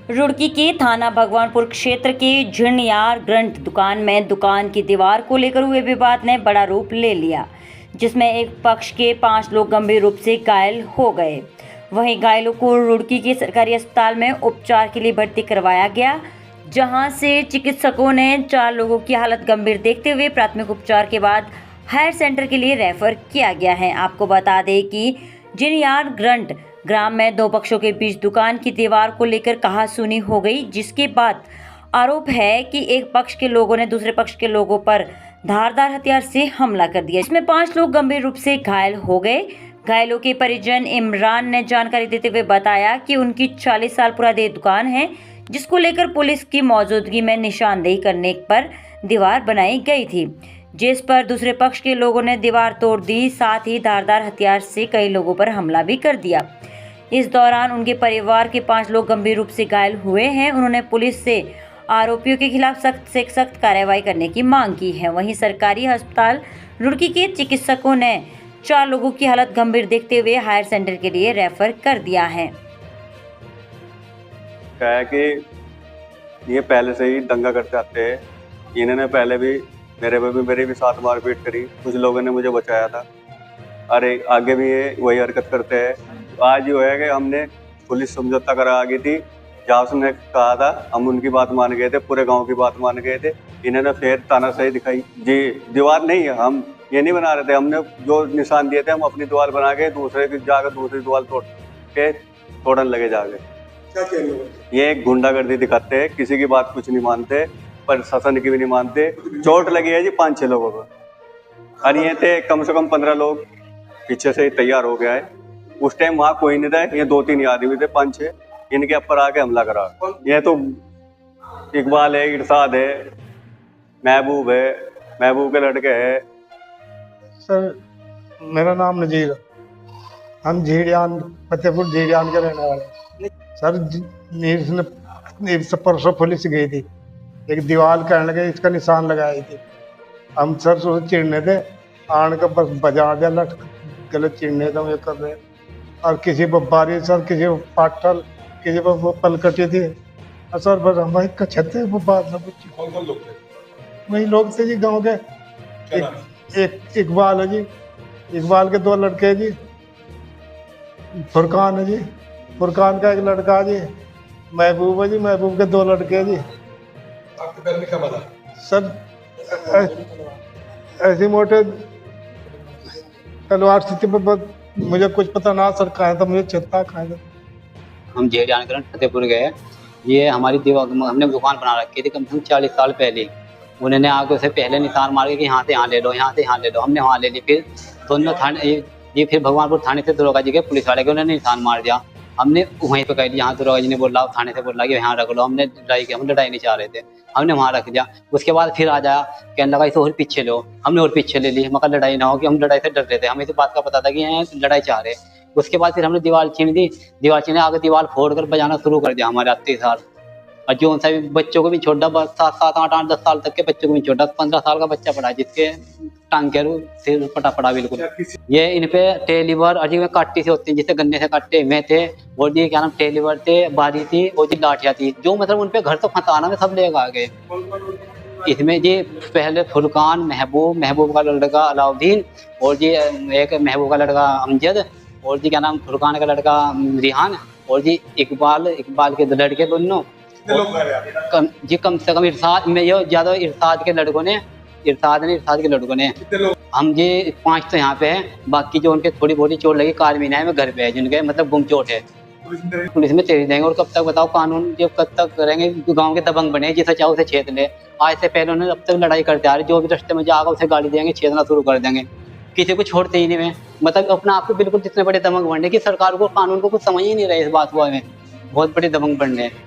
रुड़की के थाना भगवानपुर क्षेत्र के झिणयार ग्रंथ दुकान में दुकान की दीवार को लेकर हुए विवाद ने बड़ा रूप ले लिया, जिसमें एक पक्ष के 5 लोग गंभीर रूप से घायल हो गए। वहीं घायलों को रुड़की के सरकारी अस्पताल में उपचार के लिए भर्ती करवाया गया, जहां से चिकित्सकों ने 4 लोगों की हालत गंभीर देखते हुए प्राथमिक उपचार के बाद हायर सेंटर के लिए रेफर किया गया है। आपको बता दें कि झिणयार ग्रंथ ग्राम में 2 पक्षों के बीच दुकान की दीवार को लेकर कहासुनी हो गई, जिसके बाद आरोप है कि एक पक्ष के लोगों ने दूसरे पक्ष के लोगों पर धारदार हथियार से हमला कर दिया। इसमें 5 लोग गंभीर रूप से घायल हो गए। घायलों के परिजन इमरान ने जानकारी देते हुए बताया कि उनकी 40 साल पुरानी दुकान है, जिसको लेकर पुलिस की मौजूदगी में निशानदेही करने पर दीवार बनाई गई थी, जिस पर दूसरे पक्ष के लोगों ने दीवार तोड़ दी, साथ ही धारदार हथियार से कई लोगों पर हमला भी कर दिया। इस दौरान उनके परिवार के 5 लोग गंभीर रूप से घायल हुए हैं। उन्होंने पुलिस से आरोपियों के खिलाफ सख्त से सख्त कार्रवाई करने की मांग की है। वहीं सरकारी अस्पताल रुड़की के चिकित्सकों ने 4 लोगों की हालत गंभीर देखते हुए हायर सेंटर के लिए रेफर कर दिया है। क्या है कि ये पहले से ही दंगा करते आते हैं। इन्होंने पहले भी मेरे भी साथ मारपीट करी, कुछ लोगों ने मुझे बचाया था। अरे आगे भी ये वही हरकत करते हैं। आज जो है कि हमने पुलिस समझौता करा आ गई थी, जहाँ उसने कहा था हम उनकी बात मान गए थे, पूरे गांव की बात मान गए थे। इन्होंने फिर तानाशाही दिखाई। जी दीवार नहीं है, हम ये नहीं बना रहे थे। हमने जो निशान दिए थे हम अपनी दीवार बना के दूसरे की जाकर दूसरी दीवार तोड़ने लगे जाके। ये गुंडागर्दी दिखाते हैं, किसी की बात कुछ नहीं मानते, प्रशासन की भी नहीं मानते। चोट लगी है जी 5-6 लोगों को, और ये थे कम से कम 15 लोग पीछे से ही तैयार हो गया है। उस टाइम वहाँ कोई नहीं था, ये 2-3 आदमी थे, 5-6 इनके ऊपर आके हमला करा। ये तो इकबाल है, इरशाद है, महबूब है, महबूब के लड़के है। सर मेरा नाम नजीर है, हम झिणयार फतेहपुर झिणयार के रहने वाले। सर नीर से परसों पुलिस गई थी, एक दीवार कहने लगे इसका निशान लगाई थी। हम सर उसको चिढ़ने थे, आन का बस बजा दिया, लट गलत चिढ़ने थे ये कर रहे। और किसी पर बारी सर, किसी पर पाटल, किसी पर वो पलकटी थी। और सर बस हमारे कछते वो बात सब कौन लोग थे? वही लोग थे जी गाँव के। एक इकबाल है जी, इकबाल के 2 लड़के हैं जी, फुरकान है जी, फुरकान का एक लड़का है जी, महबूब है जी, महबूब के 2 लड़के हैं जी। आपके पैर में क्या बना? सर ऐसी मोटे तलवार स्थिति पर मुझे कुछ पता ना सर, कहा था मुझे चेता कहा था। हम झिणयार ग्रंथ फतेहपुर गए। ये हमारी दीवार, हमने दुकान बना रखी थी कम से कम 40 साल पहले। उन्होंने आगे उसे पहले निशान मार के कि यहाँ से यहाँ ले लो, यहाँ से यहाँ ले लो। हमने वहाँ ले ली। फिर दोनों थाने, ये फिर भगवानपुर थाने से दरोगा जी के पुलिस वाले के उन्होंने निशान मार दिया। हमने वहीं पर कह दिया, यहाँ दरोगा जी ने बोला, थाने से बोला कि यहाँ रख लो। हमने लड़ाई की, हम लड़ाई नहीं चाह रहे थे, हमने वहाँ रख दिया। उसके बाद फिर आ जाया, कहने लगा इसे और पीछे लो। हमने और पीछे ले ली, मगर लड़ाई ना हो, कि हम लड़ाई से डर रहे थे, हमें इस बात का पता था कि यहाँ लड़ाई चाह रहे। उसके बाद फिर हमने दीवार छीन दी, दीवार छीने आगे दीवार फोड़ कर बजाना शुरू कर दिया हमारे अत्याचार। और जो उनसे बच्चों को भी छोटा, 7, 8, 10 साल तक के बच्चों को भी छोटा, 15 साल का बच्चा पड़ा, जिसके टांग के सिर पटा पड़ा बिल्कुल। ये इन पे टेलीवर अजीब में काटती से होती है, जिससे गन्ने से काटते में थे। और ये क्या नाम टेलीवर थे, बारी थी, और जी लाठियाँ थी, जो मतलब उन पे घर तो फंसाना में सब लेकर आ गए। इसमें जी पहले फुरकान, महबूब का लड़का अलाउद्दीन, और जी एक महबूब का लड़का अमजद, और जी क्या नाम फुरकान का लड़का रिहान, और जी इकबाल के 2 लड़के दोनों जी। कम से कम इरशाद में ये ज्यादा इरशाद के लड़कों ने हम जी 5 तो यहाँ पे हैं। बाकी जो उनके थोड़ी बहुत चोट लगी कारमीना है, में घर पे है, जिनके मतलब गुम चोट है। पुलिस में तेज देंगे। और कब तक बताओ, कानून जो कब तक करेंगे? गांव के दबंग बने, जिसे चाहो उसे छेद ले। आज से पहले उन्होंने अब तक लड़ाई करते आ रहे, जो भी रास्ते में जाएगा उसे गाली देंगे, छेदना शुरू कर देंगे, किसी को छोड़ते ही नहीं। में मतलब अपना आपको बिल्कुल जितने बड़े दबंग बनने की सरकार को, कानून को कुछ समझ ही नहीं रहे इस बात को। हमें बहुत बड़े दबंग बनने।